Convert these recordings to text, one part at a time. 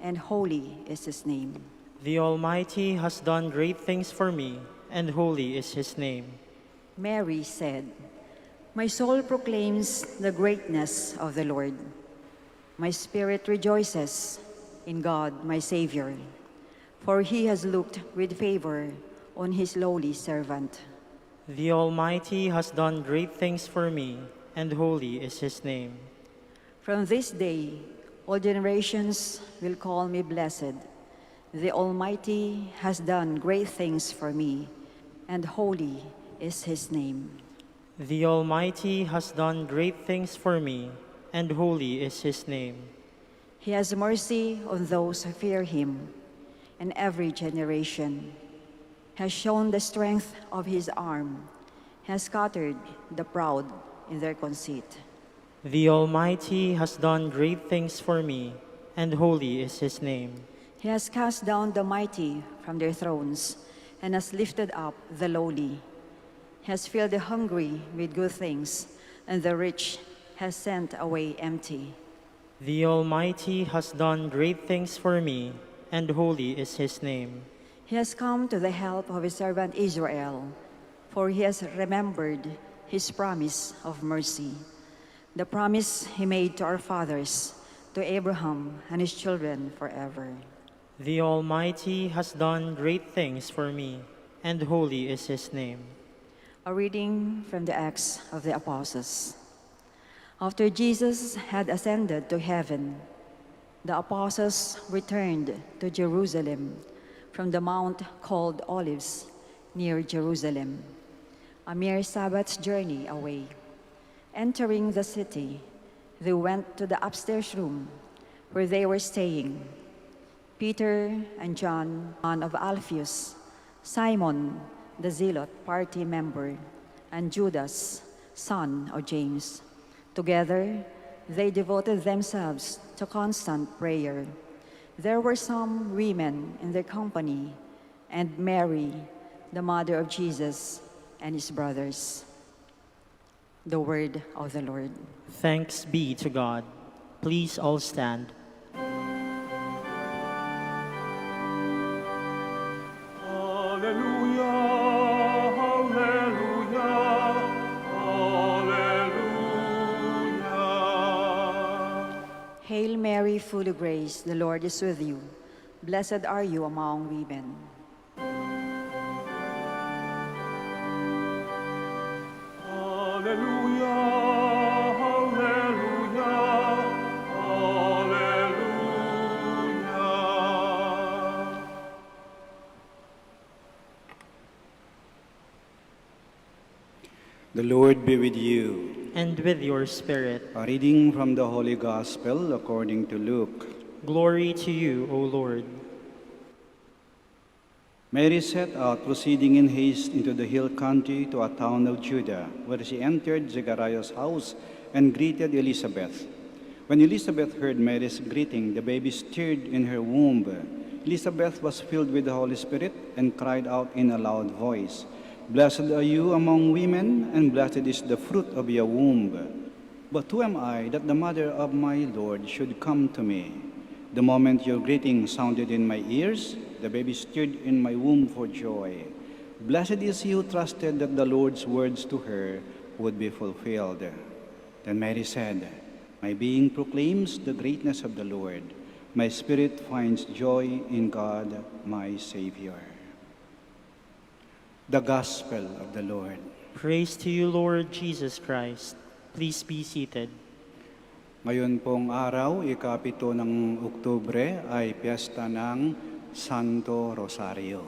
and holy is his name. The Almighty has done great things for me, and holy is his name. Mary said, "My soul proclaims the greatness of the Lord. My spirit rejoices in God, my Savior, for he has looked with favor on his lowly servant." The Almighty has done great things for me, and holy is his name. From this day, all generations will call me blessed. The Almighty has done great things for me, and holy is his name. The Almighty has done great things for me, and holy is his name. He has mercy on those who fear him, and every generation has shown the strength of his arm, has scattered the proud in their conceit. The Almighty has done great things for me, and holy is his name. He has cast down the mighty from their thrones, and has lifted up the lowly. He has filled the hungry with good things, and the rich has sent away empty. The Almighty has done great things for me, and holy is his name. He has come to the help of his servant Israel, for he has remembered his promise of mercy, the promise he made to our fathers, to Abraham and his children forever. The Almighty has done great things for me, and holy is his name. A reading from the Acts of the Apostles. After Jesus had ascended to heaven, the apostles returned to Jerusalem from the mount called Olives near Jerusalem, a mere Sabbath's journey away. Entering the city, they went to the upstairs room where they were staying. Peter and John, son of Alphaeus, Simon, the Zealot party member, and Judas, son of James. Together, they devoted themselves to constant prayer. There were some women in their company, and Mary, the mother of Jesus, and his brothers. The word of the Lord. Thanks be to God. Please all stand. Hail Mary, full of grace, the Lord is with you. Blessed are you among women. Hallelujah, hallelujah, hallelujah. The Lord be with you. And with your spirit. A reading from the Holy Gospel according to Luke. Glory to you, O Lord. Mary set out, proceeding in haste into the hill country to a town of Judah, where she entered Zechariah's house and greeted Elizabeth. When Elizabeth heard Mary's greeting, the baby stirred in her womb. Elizabeth was filled with the Holy Spirit and cried out in a loud voice, "Blessed are you among women, and blessed is the fruit of your womb. But who am I that the mother of my Lord should come to me? The moment your greeting sounded in my ears, the baby stirred in my womb for joy. Blessed is he who trusted that the Lord's words to her would be fulfilled." Then Mary said, "My being proclaims the greatness of the Lord. My spirit finds joy in God, my Savior." The Gospel of the Lord. Praise to you, Lord Jesus Christ. Please be seated. Ngayon pong araw, ika-7 ng Oktubre, ay piyesta ng Santo Rosario.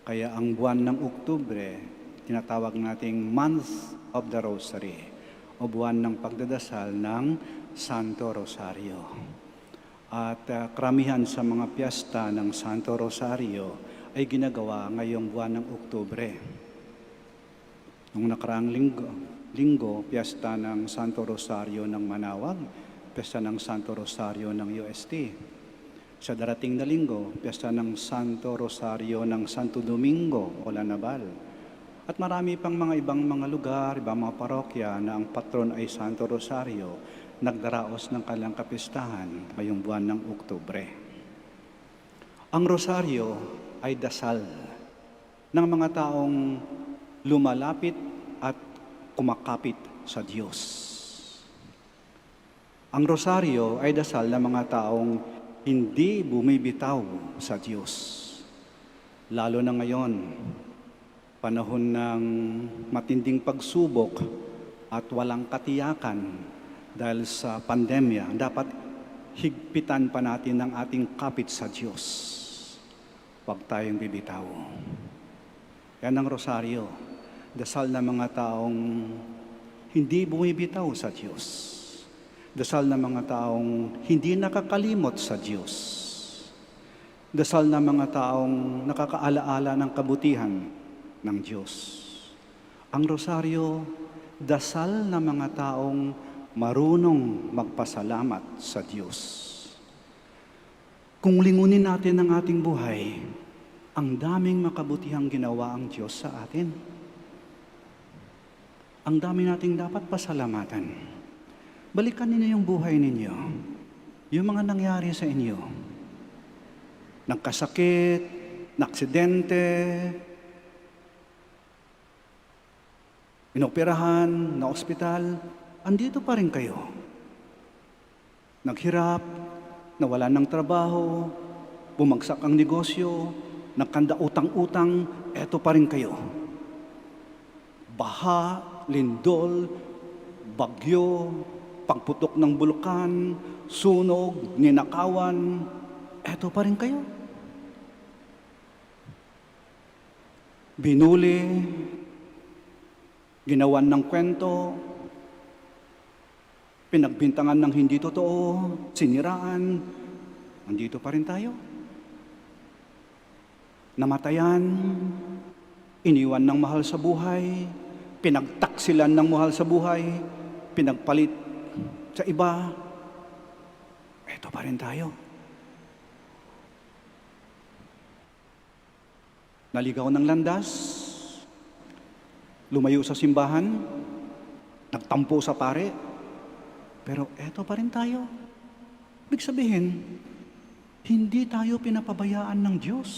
Kaya ang buwan ng Oktubre, tinatawag nating Month of the Rosary, o buwan ng pagdadasal ng Santo Rosario. At karamihan sa mga piyesta ng Santo Rosario ay ginagawa ngayong buwan ng Oktubre. Nung nakaraang linggo, piyesta ng Santo Rosario ng Manaoag, piyesta ng Santo Rosario ng UST. Sa darating na linggo, piyesta ng Santo Rosario ng Santo Domingo o Lanabal. At marami pang mga ibang mga lugar, ibang mga parokya na ang patron ay Santo Rosario, nagdaraos ng kanilang kapistahan ngayong buwan ng Oktubre. Ang rosaryo ay dasal ng mga taong lumalapit at kumakapit sa Diyos. Ang rosaryo ay dasal ng mga taong hindi bumibitaw sa Diyos. Lalo na ngayon, panahon ng matinding pagsubok at walang katiyakan dahil sa pandemya, dapat higpitan pa natin ang ating kapit sa Diyos. Huwag tayong bibitaw. Yan ang rosaryo, dasal ng mga taong hindi bumibitaw sa Diyos. Dasal ng mga taong hindi nakakalimot sa Diyos. Dasal ng mga taong nakakaalaala ng kabutihan ng Diyos. Ang rosaryo, dasal ng mga taong marunong magpasalamat sa Diyos. Kung lingunin natin ang ating buhay, ang daming makabutihang ginawa ang Diyos sa atin. Ang dami nating dapat pasalamatan. Balikan ninyo yung buhay ninyo, yung mga nangyari sa inyo. Nagkasakit, naaksidente, inoperahan, na ospital, andito pa rin kayo. Naghirap, nawalan ng trabaho, bumagsak ang negosyo, nagkanda utang-utang, eto pa rin kayo. Baha, lindol, bagyo, pagputok ng bulkan, sunog, ninakawan, eto pa rin kayo. Binuli, ginawan ng kwento, pinagbintangan ng hindi totoo, siniraan, andito pa rin tayo. Namatayan, iniwan ng mahal sa buhay, pinagtaksilan ng mahal sa buhay, pinagpalit sa iba, eto pa rin tayo. Naligaw ng landas, lumayo sa simbahan, nagtampo sa pare, pero eto pa rin tayo. Ibig sabihin, hindi tayo pinapabayaan ng Diyos.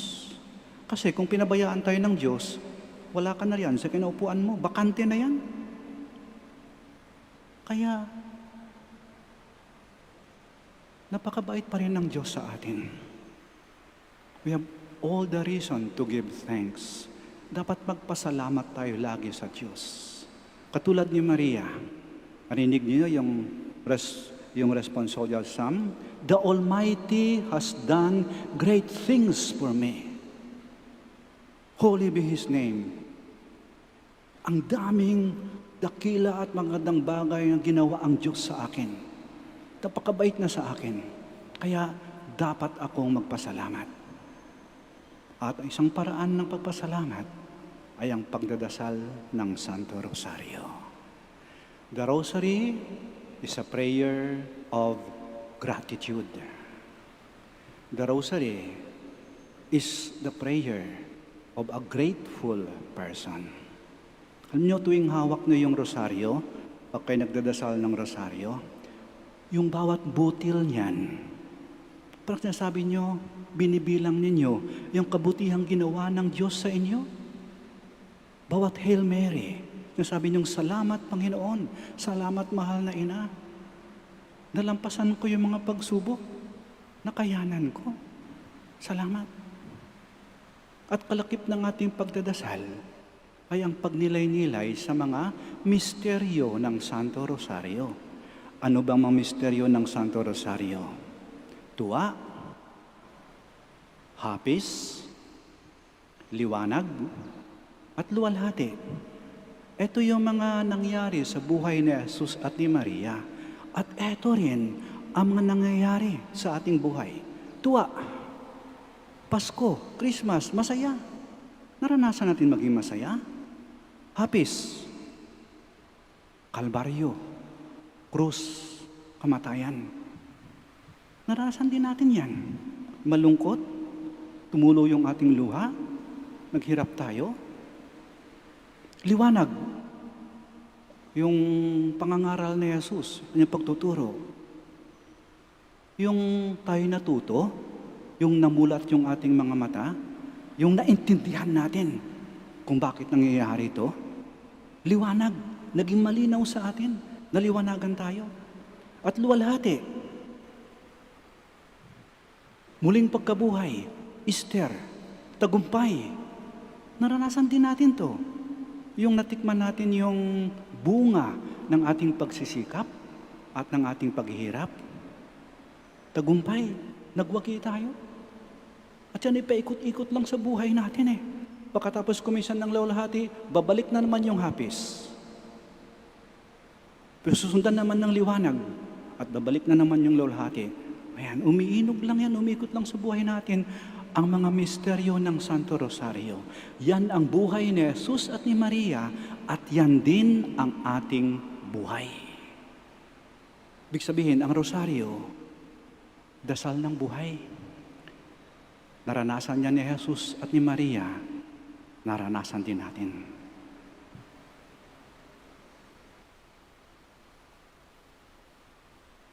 Kasi kung pinabayaan tayo ng Diyos, wala ka na yan sa kinaupuan mo, bakante na yan. Kaya, napakabait pa rin ng Diyos sa atin. We have all the reason to give thanks. Dapat magpasalamat tayo lagi sa Diyos. Katulad ni Maria, narinig niyo yung responsorial psalm, "The Almighty has done great things for me. Holy be His name." Ang daming dakila at magandang bagay na ginawa ang Diyos sa akin. Napakabait na sa akin. Kaya dapat akong magpasalamat. At ang isang paraan ng pagpasalamat ay ang pagdadasal ng Santo Rosario. The Rosary is a prayer of gratitude. The Rosary is the prayer of a grateful person. Alam niyo, tuwing hawak niyo yung rosaryo, pag kayo nagdadasal ng rosaryo, yung bawat butil niyan, parang sinasabi niyo, binibilang ninyo yung kabutihang ginawa ng Diyos sa inyo. Bawat Hail Mary, sinasabi niyo, salamat Panginoon, salamat mahal na Ina. Nalampasan ko yung mga pagsubok, nakayanan ko. Salamat. At kalakip ng ating pagdadasal ay ang pagnilay-nilay sa mga misteryo ng Santo Rosario. Ano bang mga misteryo ng Santo Rosario? Tuwa, hapis, liwanag, at luwalhati. Ito yung mga nangyari sa buhay ni Jesus at ni Maria. At ito rin ang mga nangyayari sa ating buhay. Tuwa, Pasko, Christmas, masaya. Naranasan natin maging masaya. Hapis, Kalbaryo, krus, kamatayan. Naranasan din natin yan. Malungkot, tumulo yung ating luha, naghirap tayo. Liwanag, yung pangangaral ni Jesus, yung pagtuturo. Yung tayo natuto, yung namulat yung ating mga mata, yung naintindihan natin kung bakit nangyayari ito. Liwanag, naging malinaw sa atin, naliwanagan tayo. At luwalhati, muling pagkabuhay, Easter, tagumpay, naranasan din natin to. Yung natikman natin yung bunga ng ating pagsisikap at ng ating paghihirap. Tagumpay, nagwagi tayo. At yan ipaikot-ikot lang sa buhay natin eh. Pagkatapos kumisan ng lawalhati, babalik na naman yung hapis. Pero susundan naman ng liwanag at babalik na naman yung lawalhati. Ayan, umiinog lang yan, umikot lang sa buhay natin ang mga misteryo ng Santo Rosario. Yan ang buhay ni Jesus at ni Maria at yan din ang ating buhay. Ibig sabihin, ang Rosario, dasal ng buhay. Naranasan niya ni Jesus at ni Maria, naranasan din natin.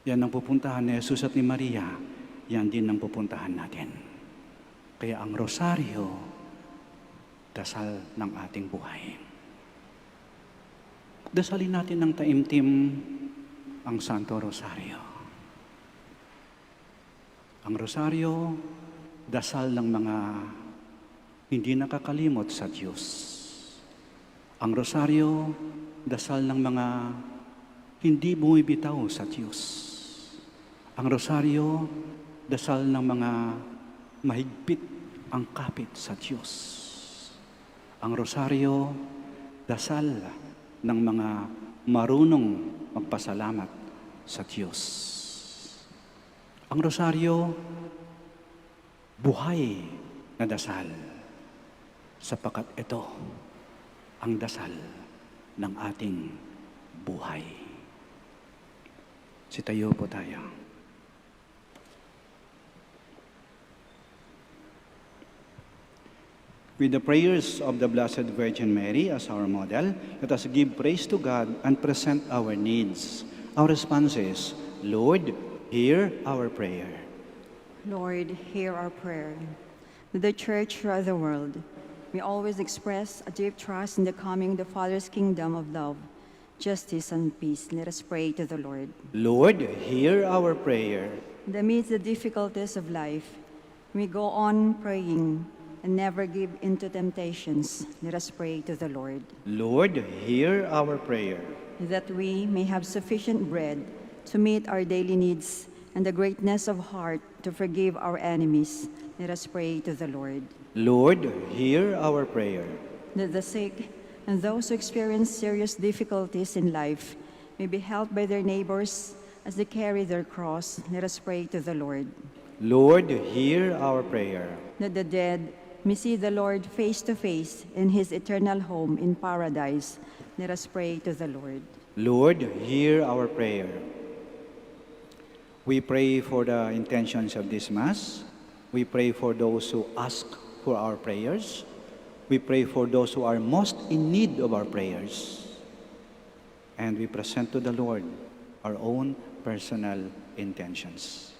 Yan ang pupuntahan ni Jesus at ni Maria, yan din ang pupuntahan natin. Kaya ang Rosario, dasal ng ating buhay. Dasalin natin ng taimtim ang Santo Rosario. Ang Rosario, dasal ng mga hindi nakakalimot sa Diyos. Ang Rosario, dasal ng mga hindi bumibitaw sa Diyos. Ang Rosario, dasal ng mga mahigpit ang kapit sa Diyos. Ang Rosario, dasal ng mga marunong magpasalamat sa Diyos. Ang Rosario, buhay na dasal, sapagkat ito ang dasal ng ating buhay. Sitayo po tayo. With the prayers of the Blessed Virgin Mary as our model, let us give praise to God and present our needs. Our response is, Lord, hear our prayer. Lord, hear our prayer. To the Church throughout the world, we always express a deep trust in the coming of the Father's kingdom of love, justice, and peace. Let us pray to the Lord. Lord, hear our prayer. Amidst the difficulties of life, we go on praying and never give in to temptations. Let us pray to the Lord. Lord, hear our prayer. That we may have sufficient bread to meet our daily needs and the greatness of heart to forgive our enemies. Let us pray to the Lord. Lord, hear our prayer. That the sick and those who experience serious difficulties in life may be helped by their neighbors as they carry their cross. Let us pray to the Lord. Lord, hear our prayer. That the dead may see the Lord face to face in his eternal home in paradise. Let us pray to the Lord. Lord, hear our prayer. We pray for the intentions of this Mass. We pray for those who ask for our prayers. We pray for those who are most in need of our prayers. And we present to the Lord our own personal intentions.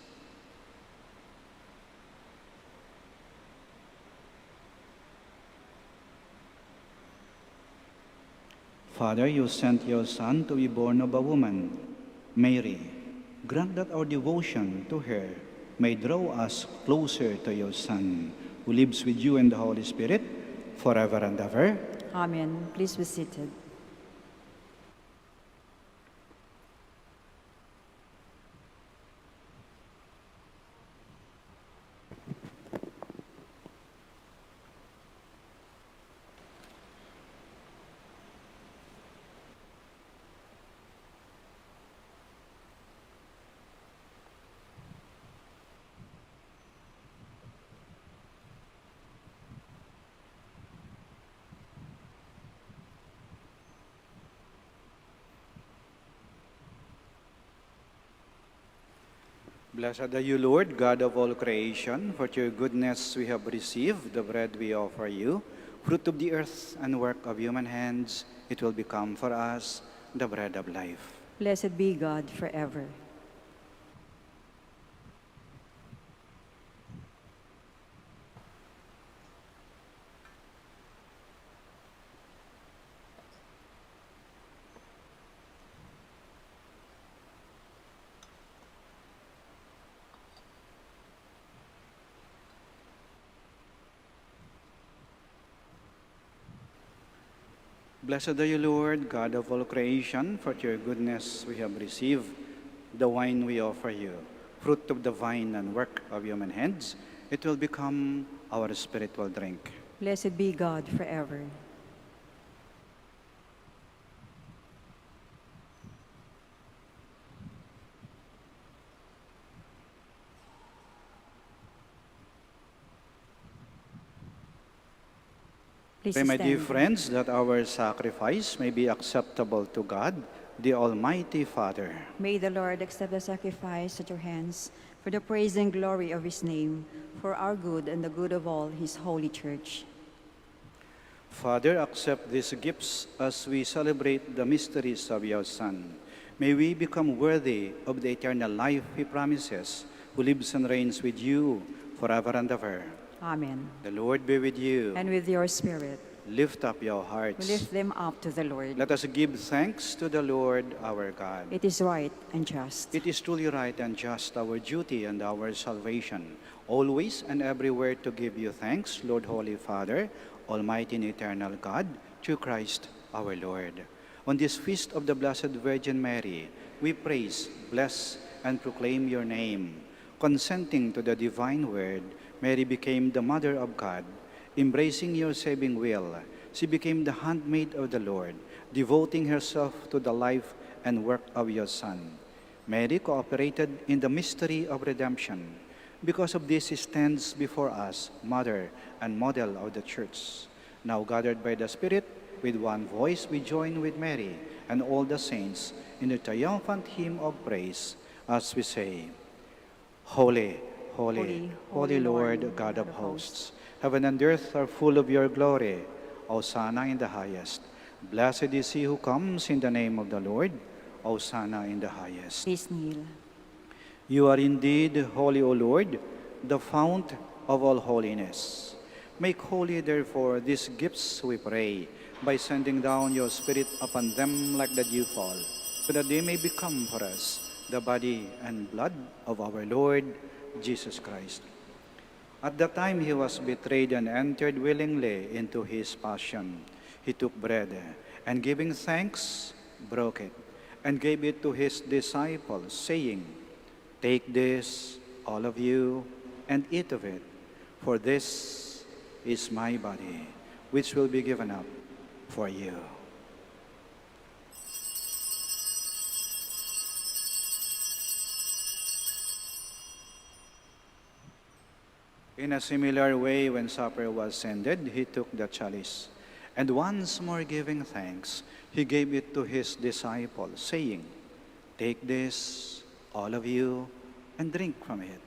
Father, you sent your Son to be born of a woman, Mary. Grant that our devotion to her may draw us closer to your Son, who lives with you in the Holy Spirit, forever and ever. Amen. Please be seated. Blessed are you, Lord, God of all creation. For your goodness we have received the bread we offer you, fruit of the earth and work of human hands. It will become for us the bread of life. Blessed be God forever. Blessed are you, Lord, God of all creation, for your goodness we have received the wine we offer you, fruit of the vine and work of human hands. It will become our spiritual drink. Blessed be God forever. Please Pray, my dear stand. friends, that our sacrifice may be acceptable to God, the Almighty Father. May the Lord accept the sacrifice at your hands for the praise and glory of his name, for our good and the good of all his holy church. Father, accept these gifts as we celebrate the mysteries of your Son. May we become worthy of the eternal life he promises, who lives and reigns with you forever and ever. Amen. The Lord be with you. And with your spirit, Lift up your we hearts. lift them up to the Lord. Let us give thanks to the Lord our God. It is right and just. It is truly right and just, our duty and our salvation, always and everywhere to give you thanks, Lord, Holy Father, Almighty and eternal God, through Christ our Lord. On this feast of the Blessed Virgin Mary, we praise, bless, and proclaim your name. Consenting to the divine word, Mary became the Mother of God. Embracing your saving will, she became the handmaid of the Lord, devoting herself to the life and work of your Son. Mary cooperated in the mystery of redemption. Because of this, she stands before us, Mother and Model of the Church. Now gathered by the Spirit, with one voice we join with Mary and all the saints in the triumphant hymn of praise as we say, Holy, holy, holy Lord, God of hosts. Heaven and earth are full of your glory. Hosanna in the highest. Blessed is he who comes in the name of the Lord. Hosanna in the highest. Please kneel. You are indeed holy, O Lord, the fount of all holiness. Make holy, therefore, these gifts, we pray, by sending down your Spirit upon them like the dewfall, so that they may become for us the body and blood of our Lord Jesus Christ. At the time he was betrayed and entered willingly into his passion, he took bread, and giving thanks, broke it, and gave it to his disciples, saying, Take this, all of you, and eat of it, for this is my body, which will be given up for you. In a similar way, when supper was ended, he took the chalice, and once more giving thanks, he gave it to his disciples, saying, Take this, all of you, and drink from it,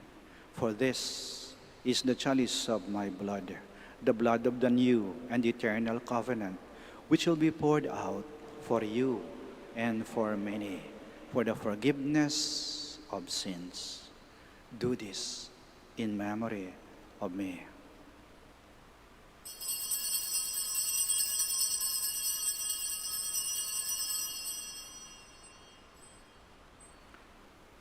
for this is the chalice of my blood, the blood of the new and eternal covenant, which will be poured out for you and for many, for the forgiveness of sins. Do this in memory of me.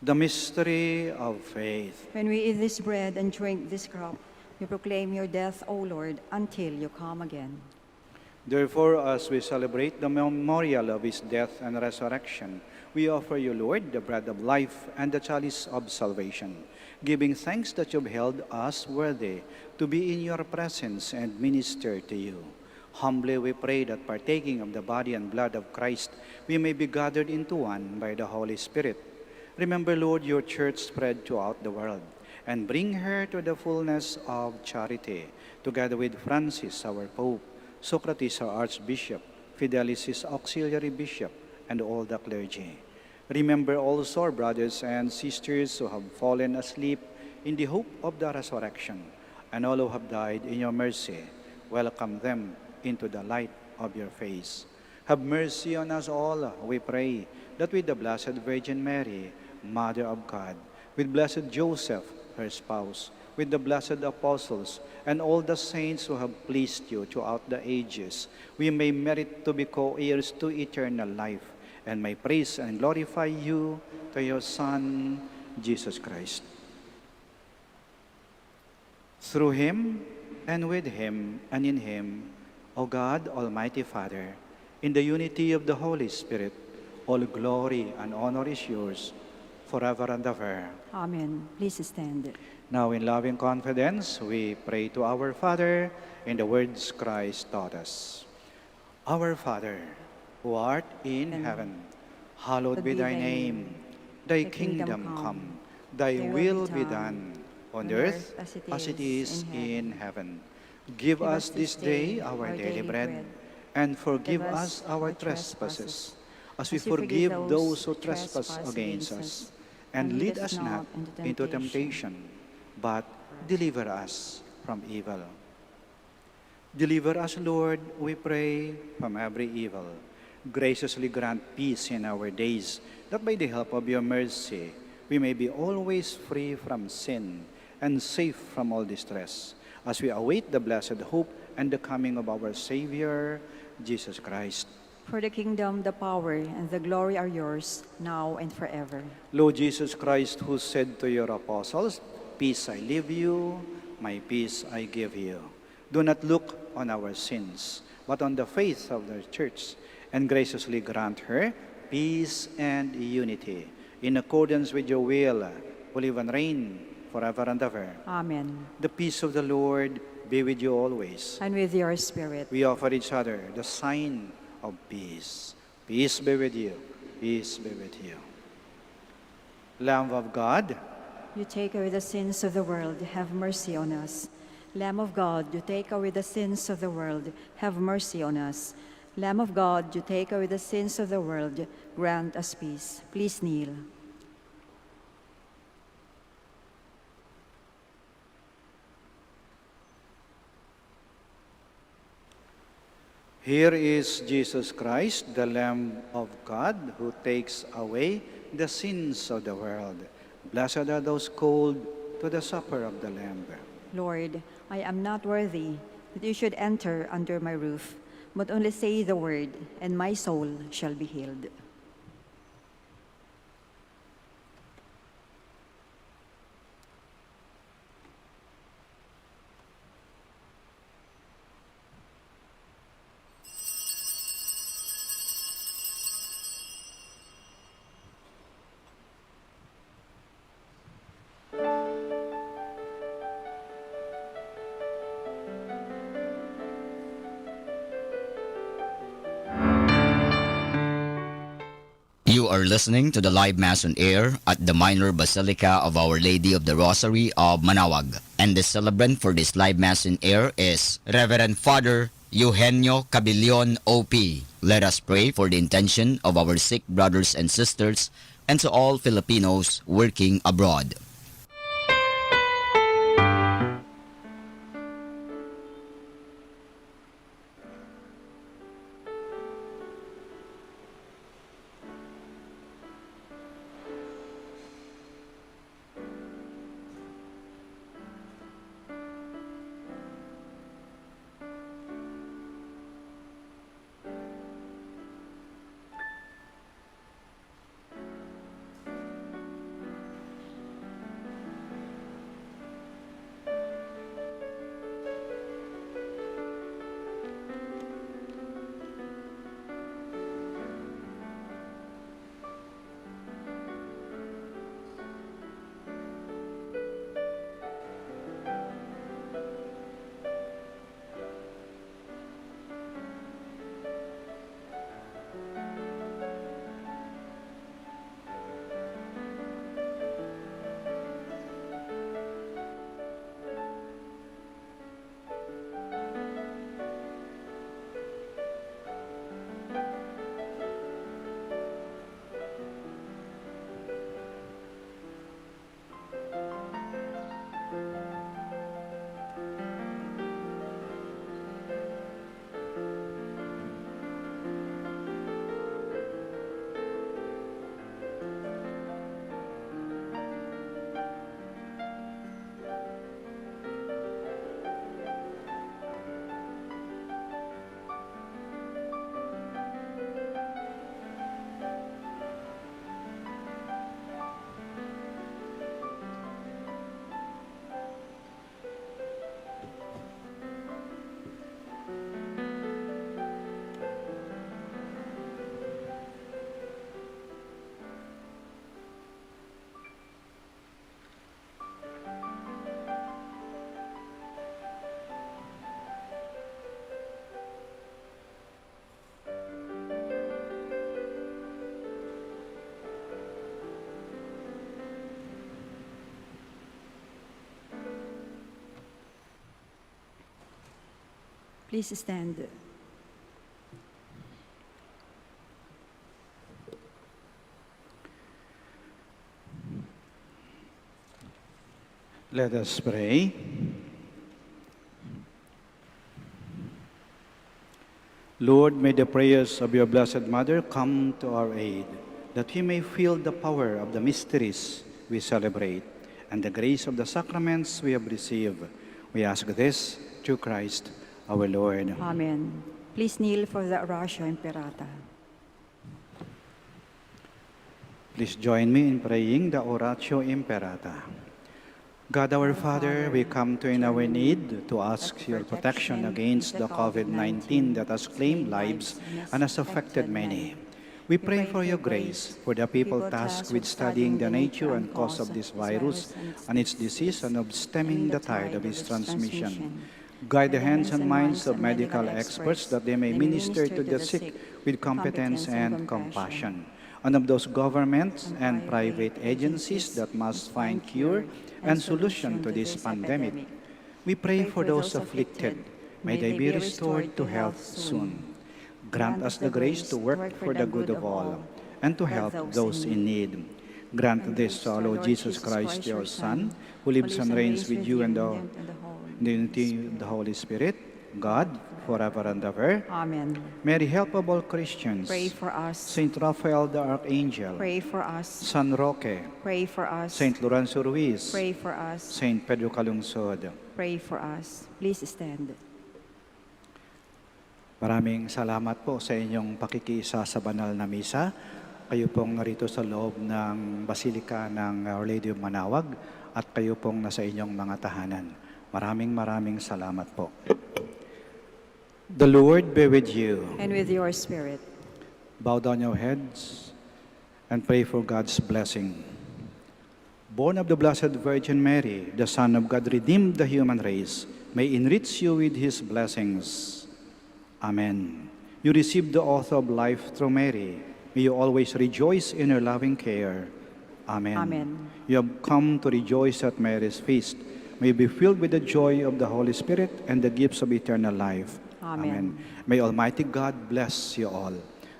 The mystery of faith. When we eat this bread and drink this cup, we proclaim your death, O Lord, until you come again. Therefore, as we celebrate the memorial of his death and resurrection, we offer you, Lord, the bread of life and the chalice of salvation, giving thanks that you've held us worthy to be in your presence and minister to you. Humbly we pray that partaking of the body and blood of Christ, we may be gathered into one by the Holy Spirit. Remember, Lord, your church spread throughout the world, and bring her to the fullness of charity, together with Francis, our Pope, Socrates, our Archbishop, Fidelis, his auxiliary bishop, and all the clergy. Remember also our brothers and sisters who have fallen asleep in the hope of the resurrection, and all who have died in your mercy. Welcome them into the light of your face. Have mercy on us all, we pray, that with the Blessed Virgin Mary, Mother of God, with Blessed Joseph, her spouse, with the blessed apostles, and all the saints who have pleased you throughout the ages, we may merit to be co-heirs to eternal life, and may praise and glorify you to your Son, Jesus Christ. Through him, and with him, and in him, O God, Almighty Father, in the unity of the Holy Spirit, all glory and honor is yours, forever and ever. Amen. Please stand. Now, in loving confidence, we pray to our Father in the words Christ taught us. Our Father, who art in heaven, hallowed be thy name. Thy kingdom come, thy will be done, on earth as it is in heaven. Give us this day our daily bread, and forgive us our trespasses, as we forgive those who trespass against us. And lead us not into temptation, but deliver us from evil. Deliver us, Lord, we pray, from every evil. Graciously grant peace in our days, that by the help of your mercy, we may be always free from sin and safe from all distress, as we await the blessed hope and the coming of our Savior, Jesus Christ. For the kingdom, the power, and the glory are yours, now and forever. Lord Jesus Christ, who said to your apostles, "Peace I leave you, my peace I give you." Do not look on our sins, but on the faith of the Church, and graciously grant her peace and unity, in accordance with your will, who live and reign forever and ever. Amen. The peace of the Lord be with you always. And with your spirit. We offer each other the sign of peace. Peace be with you. Peace be with you. Lamb of God, You take away the sins of the world, have mercy on us. Lamb of God, you take away the sins of the world, have mercy on us. Lamb of God, you take away the sins of the world, grant us peace. Please kneel. here is Jesus Christ, the Lamb of God, who takes away the sins of the world. Blessed are those called to the supper of the Lamb. Lord, I am not worthy that you should enter under my roof, but only say the word, and my soul shall be healed. You are listening to the live Mass on air at the Minor Basilica of Our Lady of the Rosary of Manaoag. And the celebrant for this live Mass on air is Reverend Father Eugenio Cabillon OP. Let us pray for the intention of our sick brothers and sisters and to all Filipinos working abroad. Please stand. Let us pray. Lord, may the prayers of your Blessed Mother come to our aid, that we may feel the power of the mysteries we celebrate and the grace of the sacraments we have received. We ask this through Christ our Lord. Amen. Please kneel for the Oratio Imperata. Please join me in praying the Oratio Imperata. God our Father, we come to in our need to ask your protection against the COVID-19 that has claimed lives and has affected many. We pray for your grace for the people tasked with studying the nature and cause of this virus and its disease and of stemming the tide of its transmission. Guide the hands and minds of medical experts that they may minister to the sick with competence and compassion, and of those governments and private agencies that must find cure and solution to this pandemic. We pray for those afflicted. May they be restored to health soon. Grant us the grace to work for the good of all and to help those in need. Grant this to our Lord Jesus Christ, your Son, who lives and reigns with you and the unity of the Holy Spirit, God, forever and ever. Amen. Mary, help of all Christians. Pray for us. Saint Raphael the Archangel. Pray for us. San Roque. Pray for us. Saint Lorenzo Ruiz. Pray for us. Saint Pedro Calungsod. Pray for us. Please stand. Maraming salamat po sa inyong pakikiisa sa banal na misa. Kayo pong narito sa loob ng Basilika ng Our Lady of Manaoag at kayo pong nasa inyong mga tahanan. Maraming salamat po. The Lord be with you. And with your spirit. Bow down your heads and pray for God's blessing. Born of the Blessed Virgin Mary, the Son of God redeemed the human race, may enrich you with His blessings. Amen. You received the author of life through Mary. May you always rejoice in her loving care. Amen. Amen. You have come to rejoice at Mary's feast. May you be filled with the joy of the Holy Spirit and the gifts of eternal life. Amen. May Almighty God bless you all,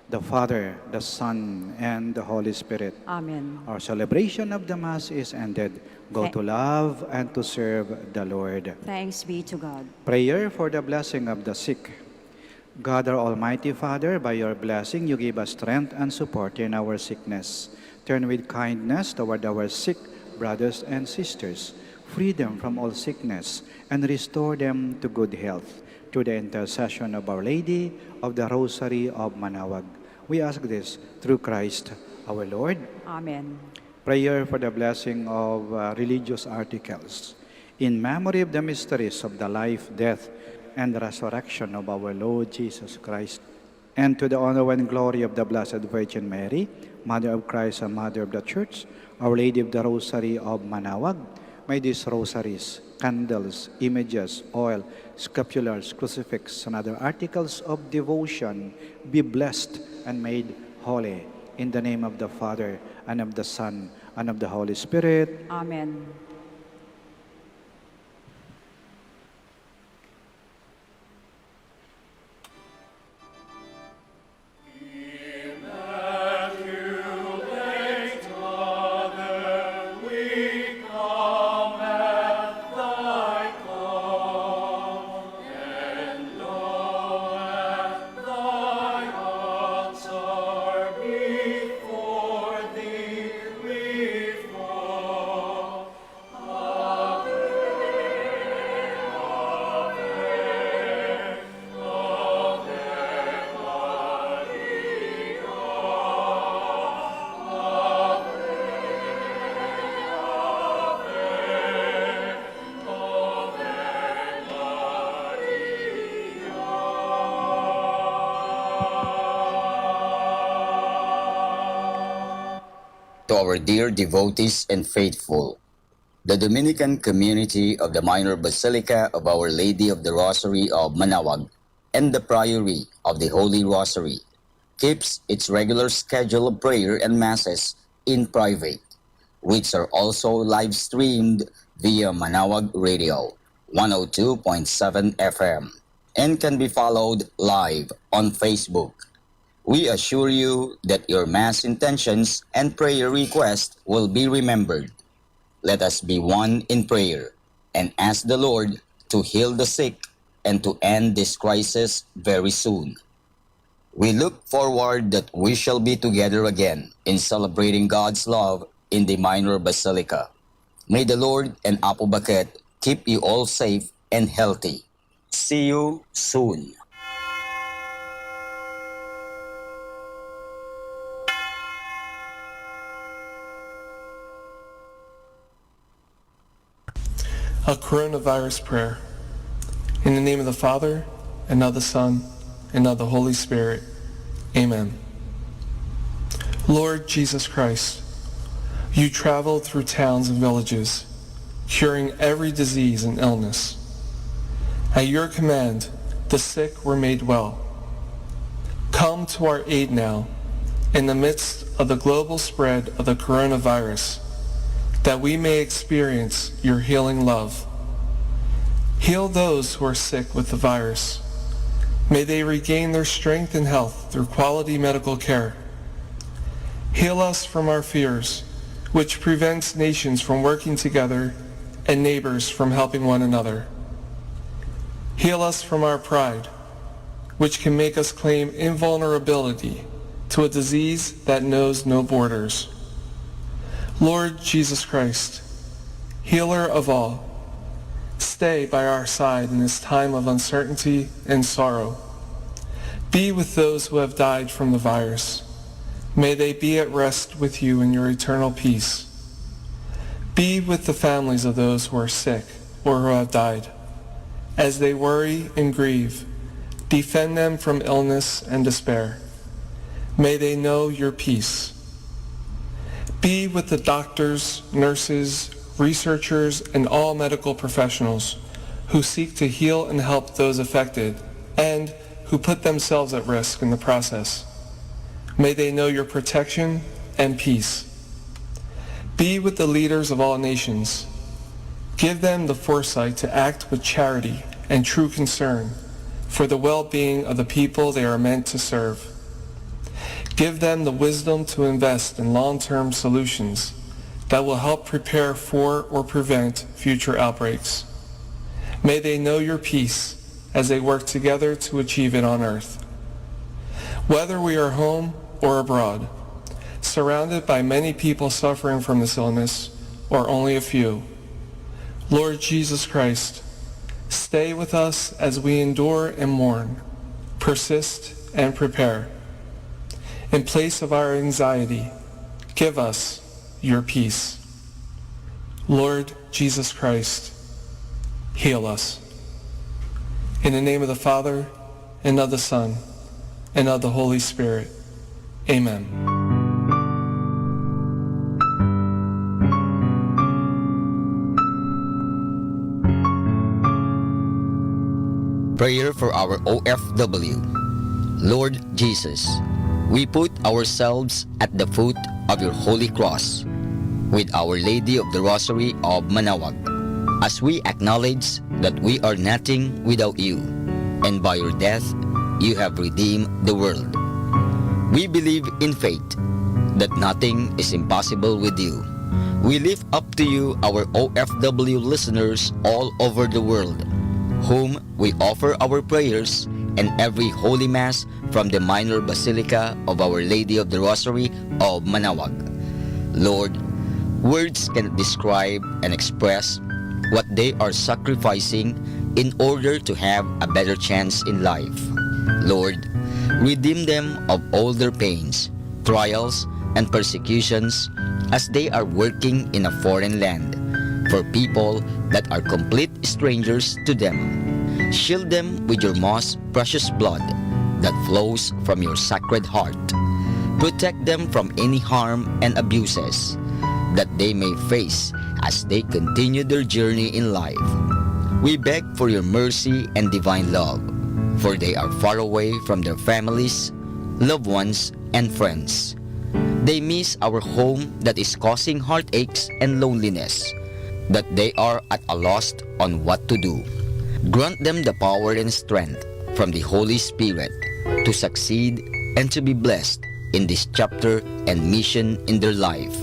the Father, the Son, and the Holy Spirit. Amen. Our celebration of the Mass is ended. Go to love and to serve the Lord. Thanks be to God. Prayer for the blessing of the sick. God, our Almighty Father, by your blessing, you give us strength and support in our sickness. Turn with kindness toward our sick brothers and sisters. Free them from all sickness and restore them to good health. Through the intercession of Our Lady of the Rosary of Manaoag. We ask this through Christ our Lord. Amen. Prayer for the blessing of religious articles. In memory of the mysteries of the life, death, and resurrection of our Lord Jesus Christ, and to the honor and glory of the Blessed Virgin Mary, Mother of Christ and Mother of the Church, Our Lady of the Rosary of Manaoag, may these rosaries, candles, images, oil, scapulars, crucifix, and other articles of devotion be blessed and made holy. In the name of the Father, and of the Son, and of the Holy Spirit. Amen. To our dear devotees and faithful, the Dominican community of the Minor Basilica of Our Lady of the Rosary of Manaoag and the Priory of the Holy Rosary keeps its regular schedule of prayer and masses in private, which are also live streamed via Manaoag Radio 102.7 FM. and can be followed live on Facebook. We assure you that your Mass intentions and prayer requests will be remembered. Let us be one in prayer and ask the Lord to heal the sick and to end this crisis very soon. We look forward that we shall be together again in celebrating God's love in the Minor Basilica. May the Lord and Apo Baket keep you all safe and healthy. See you soon. A coronavirus prayer. In the name of the Father, and of the Son, and of the Holy Spirit. Amen. Lord Jesus Christ, you traveled through towns and villages, curing every disease and illness. At your command, the sick were made well. Come to our aid now, in the midst of the global spread of the coronavirus, that we may experience your healing love. Heal those who are sick with the virus. May they regain their strength and health through quality medical care. Heal us from our fears, which prevents nations from working together and neighbors from helping one another. Heal us from our pride, which can make us claim invulnerability to a disease that knows no borders. Lord Jesus Christ, healer of all, stay by our side in this time of uncertainty and sorrow. Be with those who have died from the virus. May they be at rest with you in your eternal peace. Be with the families of those who are sick or who have died. As they worry and grieve, defend them from illness and despair. May they know your peace. Be with the doctors, nurses, researchers, and all medical professionals who seek to heal and help those affected and who put themselves at risk in the process. May they know your protection and peace. Be with the leaders of all nations. Give them the foresight to act with charity and true concern for the well-being of the people they are meant to serve. Give them the wisdom to invest in long-term solutions that will help prepare for or prevent future outbreaks. May they know your peace as they work together to achieve it on earth. Whether we are home or abroad, surrounded by many people suffering from this illness, or only a few, Lord Jesus Christ, stay with us as we endure and mourn, persist and prepare. In place of our anxiety, give us your peace. Lord Jesus Christ, heal us. In the name of the Father, and of the Son, and of the Holy Spirit. Amen. Prayer for our OFW. Lord Jesus, we put ourselves at the foot of your holy cross with Our Lady of the Rosary of Manaoag, as we acknowledge that we are nothing without you, and by your death you have redeemed the world. We believe in faith that nothing is impossible with you. We lift up to you our OFW listeners all over the world, whom we offer our prayers and every Holy Mass from the Minor Basilica of Our Lady of the Rosary of Manaoag. Lord, words cannot describe and express what they are sacrificing in order to have a better chance in life. Lord, redeem them of all their pains, trials, and persecutions as they are working in a foreign land for people that are complete strangers to them. Shield them with your most precious blood that flows from your sacred heart. Protect them from any harm and abuses that they may face as they continue their journey in life. We beg for your mercy and divine love, for they are far away from their families, loved ones, and friends. They miss our home that is causing heartaches and loneliness, that they are at a loss on what to do. Grant them the power and strength from the Holy Spirit to succeed and to be blessed in this chapter and mission in their life.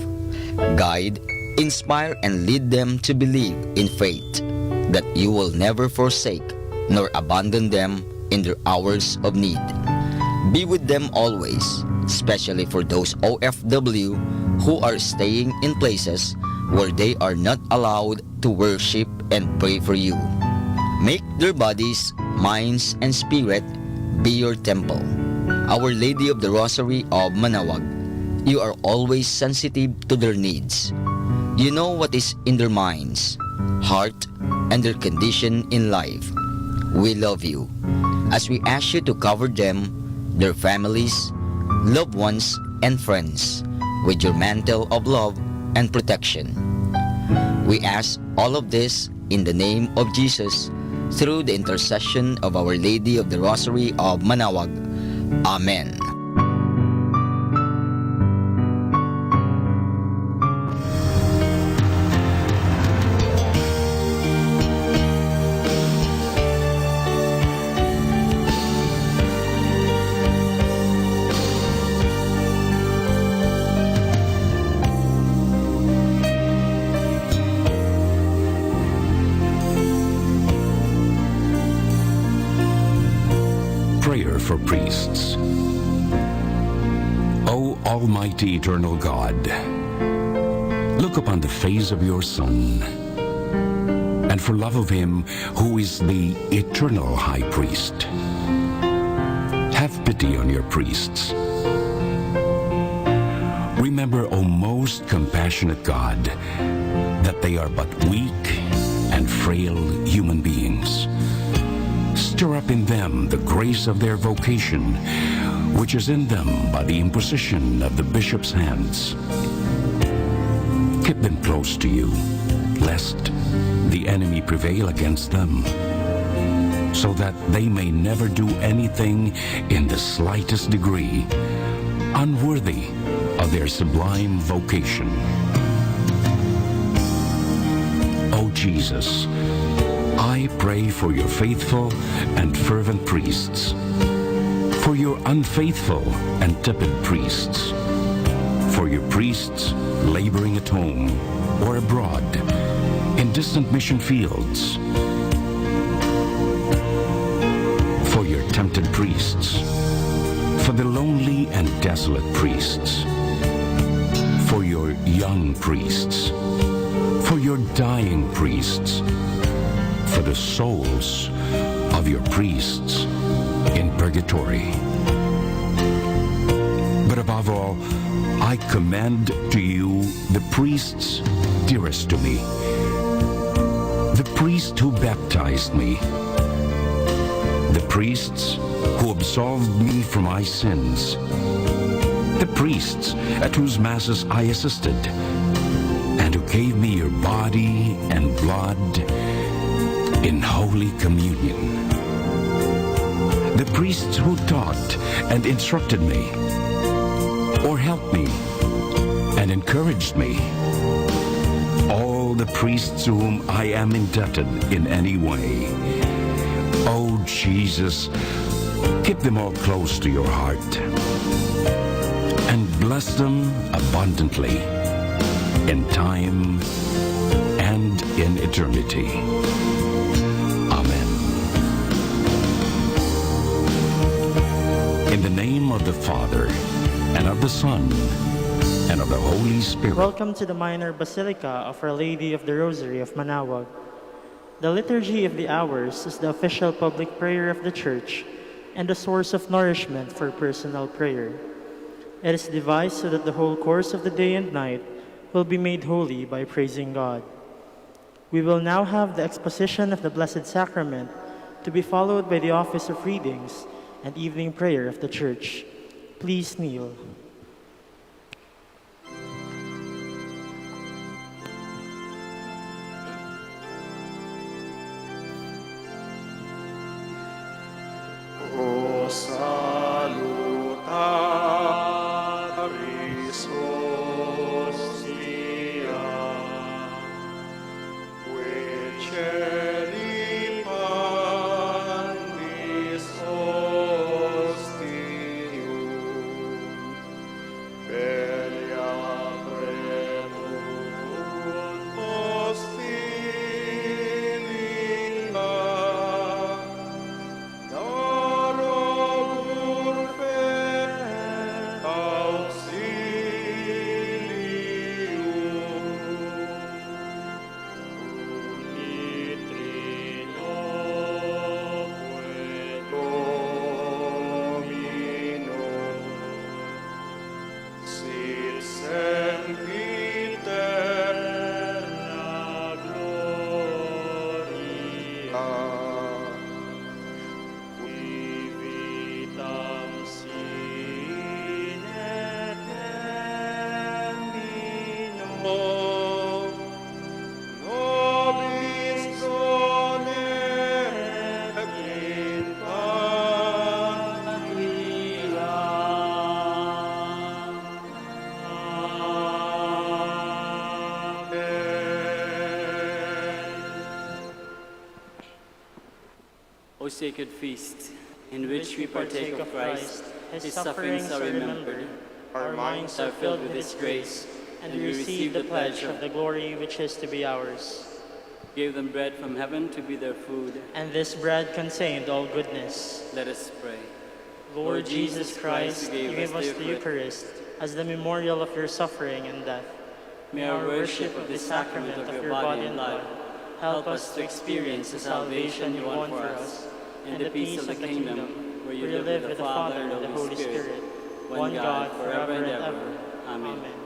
Guide, inspire, and lead them to believe in faith that you will never forsake nor abandon them in their hours of need. Be with them always, especially for those OFW who are staying in places where they are not allowed to worship and pray for you. Make their bodies, minds, and spirit be your temple. Our Lady of the Rosary of Manaoag, you are always sensitive to their needs. You know what is in their minds, heart, and their condition in life. We love you as we ask you to cover them, their families, loved ones, and friends with your mantle of love and protection. We ask all of this in the name of Jesus through the intercession of Our Lady of the Rosary of Manaoag. Amen. Prayer for priests. O Almighty Eternal God, look upon the face of your Son, and for love of him who is the eternal High Priest, have pity on your priests. Remember, O most compassionate God, that they are but weak and frail human beings. Stir up in them the grace of their vocation, which is in them by the imposition of the bishop's hands. Keep them close to you, lest the enemy prevail against them, so that they may never do anything in the slightest degree unworthy of their sublime vocation. O Jesus, I pray for your faithful and fervent priests, for your unfaithful and tepid priests, for your priests laboring at home or abroad in distant mission fields, for your tempted priests, for the lonely and desolate priests, for your young priests, for your dying priests, for the souls of your priests in purgatory. But above all, I commend to you the priests dearest to me, the priest who baptized me, the priests who absolved me from my sins, the priests at whose masses I assisted, and who gave me your body and blood in Holy Communion. The priests who taught and instructed me, or helped me and encouraged me. All the priests to whom I am indebted in any way. Oh Jesus, keep them all close to your heart and bless them abundantly in time and in eternity. In the name of the Father, and of the Son, and of the Holy Spirit. Welcome to the Minor Basilica of Our Lady of the Rosary of Manaoag. The Liturgy of the Hours is the official public prayer of the Church and the source of nourishment for personal prayer. It is devised so that the whole course of the day and night will be made holy by praising God. We will now have the exposition of the Blessed Sacrament, to be followed by the office of readings and evening prayer of the Church. Please kneel. O salutaris hostia, which celi pannis Qui vitam sine termino, nobis bone et in patria. O sacred feast, in which we partake of Christ, his sufferings are remembered, Our minds are filled with his grace, and we receive the pledge of the glory which is to be ours. gave them bread from heaven to be their food. And this bread contained all goodness. Let us pray. Lord Jesus Christ, you gave us the Eucharist as the memorial of your suffering and death. May our worship of the sacrament of your body and blood help us to experience the salvation you won for us, and the peace of the kingdom, where you live with the Father and the Holy Spirit, one God, forever and ever. Amen.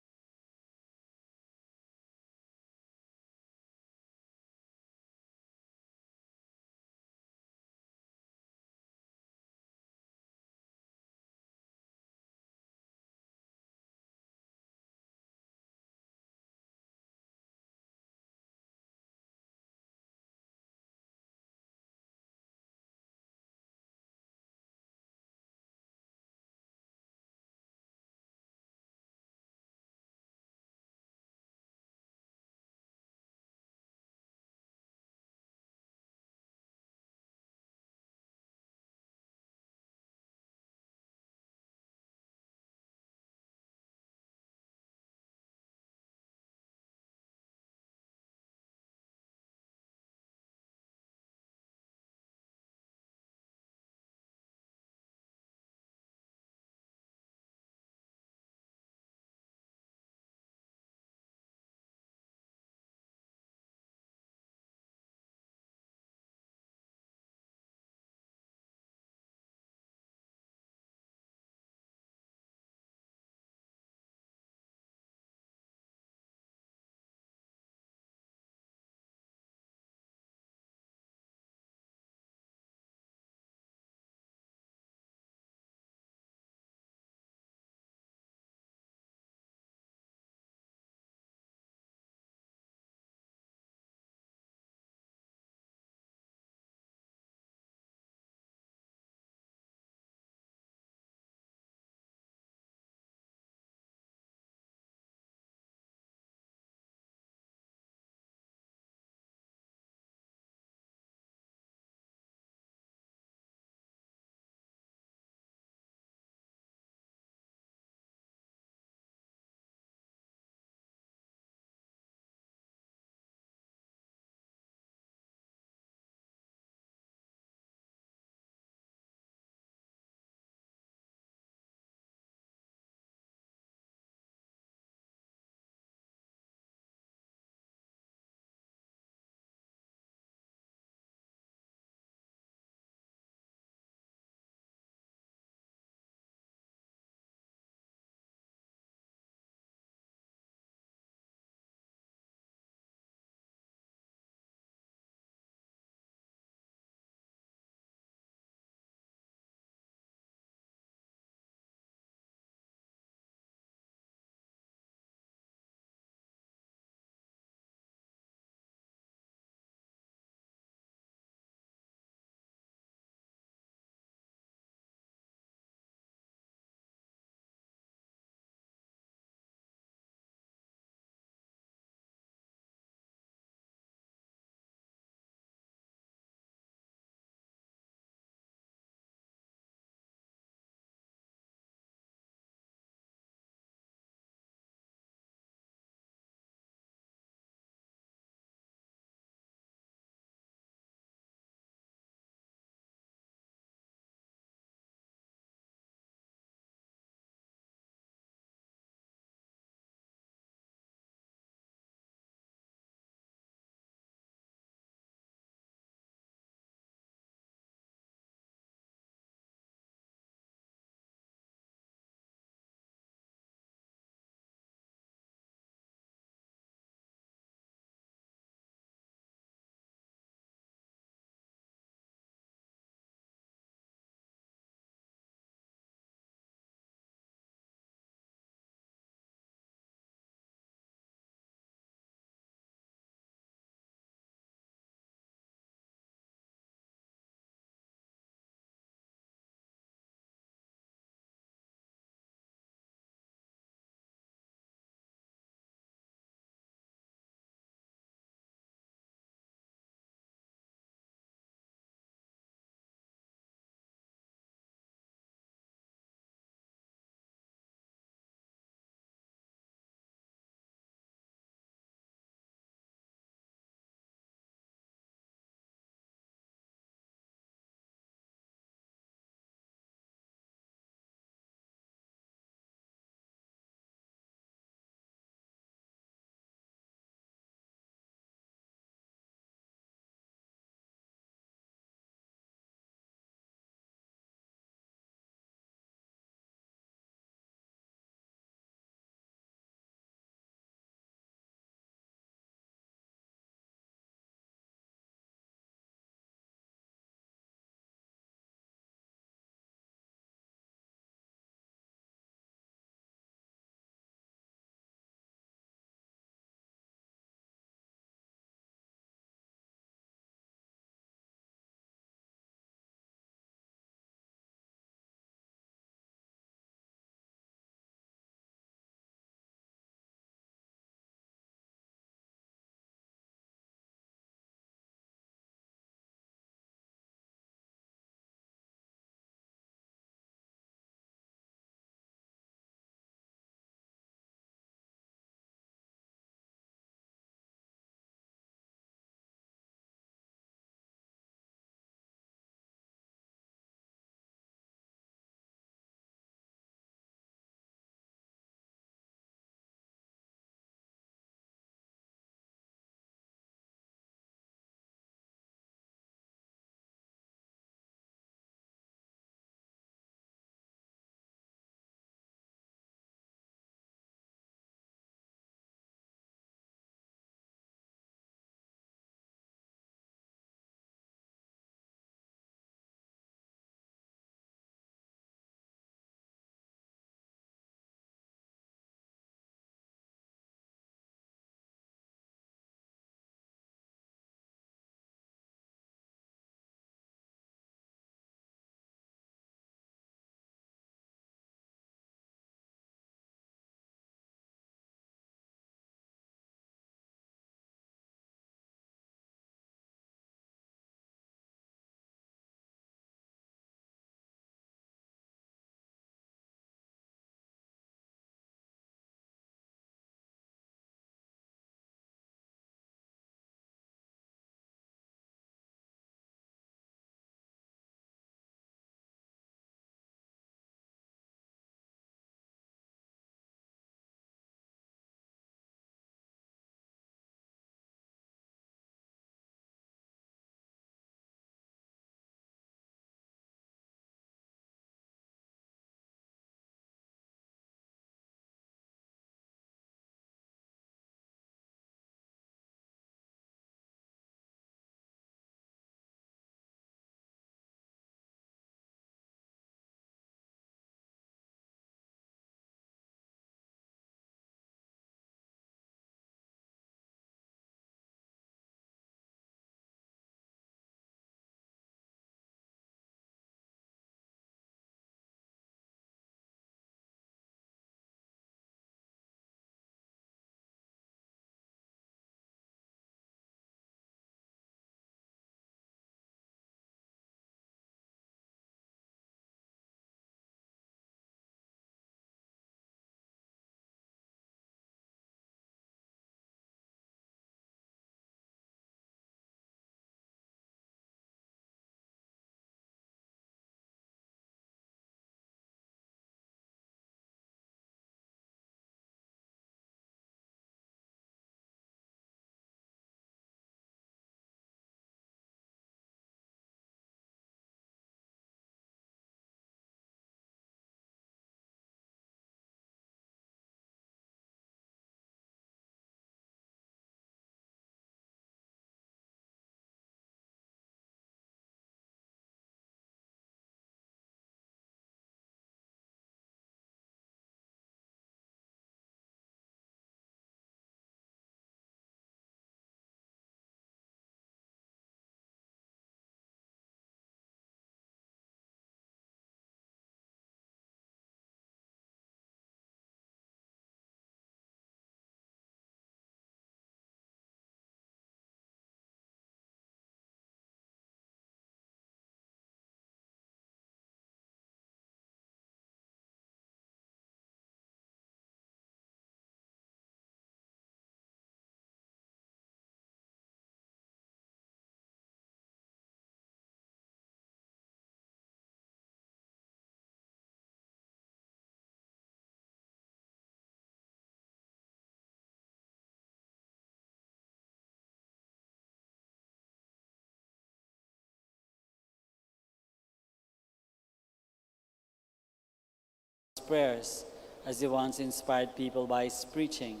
prayers, as he once inspired people by his preaching.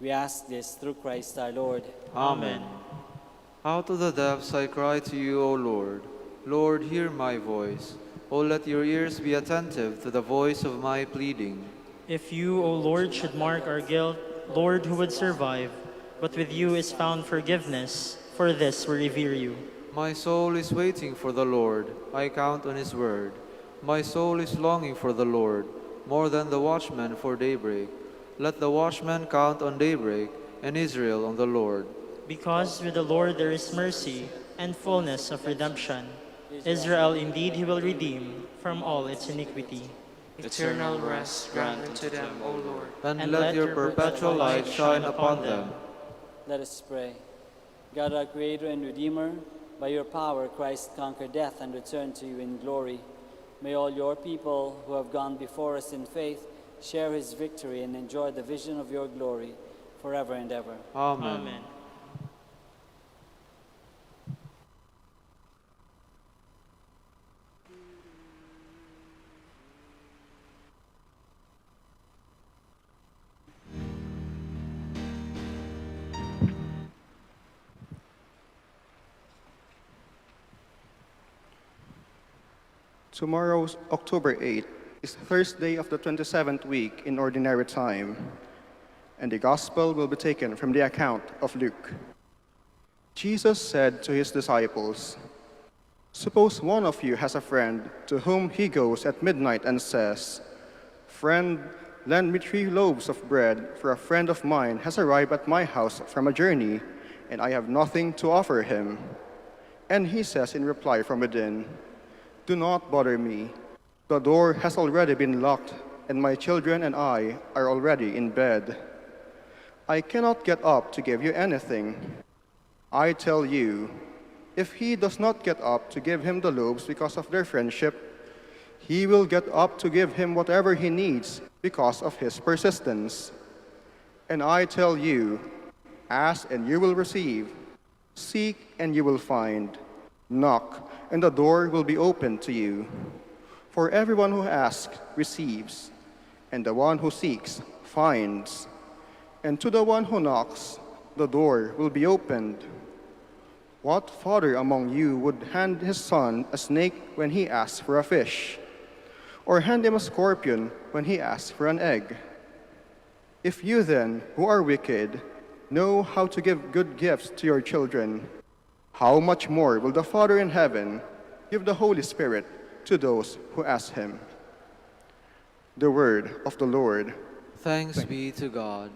We ask this through Christ our Lord. Amen. Out of the depths I cry to you, O Lord. Lord, hear my voice. O let your ears be attentive to the voice of my pleading. If you, O Lord, should mark our guilt, Lord, who would survive? But with you is found forgiveness. For this we revere you. My soul is waiting for the Lord. I count on his word. My soul is longing for the Lord, more than the watchman for daybreak. Let the watchman count on daybreak, and Israel on the Lord. Because with the Lord there is mercy and fullness of redemption. Israel indeed he will redeem from all its iniquity. Eternal rest grant unto them, O Lord. And let your perpetual light shine upon them. Let us pray. God, our Creator and Redeemer, by your power Christ conquered death and returned to you in glory. May all your people who have gone before us in faith share his victory and enjoy the vision of your glory forever and ever. Amen. Amen. Tomorrow, October 8th, is Thursday of the 27th week in Ordinary Time, and the Gospel will be taken from the account of Luke. Jesus said to his disciples, "Suppose one of you has a friend to whom he goes at midnight and says, 'Friend, lend me 3 loaves of bread, for a friend of mine has arrived at my house from a journey, and I have nothing to offer him.' And he says in reply from within, 'Do not bother me. The door has already been locked, and my children and I are already in bed. I cannot get up to give you anything.' I tell you, if he does not get up to give him the loaves because of their friendship, he will get up to give him whatever he needs because of his persistence. And I tell you, ask and you will receive, seek and you will find, knock and the door will be opened to you. For everyone who asks receives, and the one who seeks finds, and to the one who knocks the door will be opened. What father among you would hand his son a snake when he asks for a fish, or hand him a scorpion when he asks for an egg? If you then, who are wicked, know how to give good gifts to your children, how much more will the Father in heaven give the Holy Spirit to those who ask him?" The word of the Lord. Thanks be to God.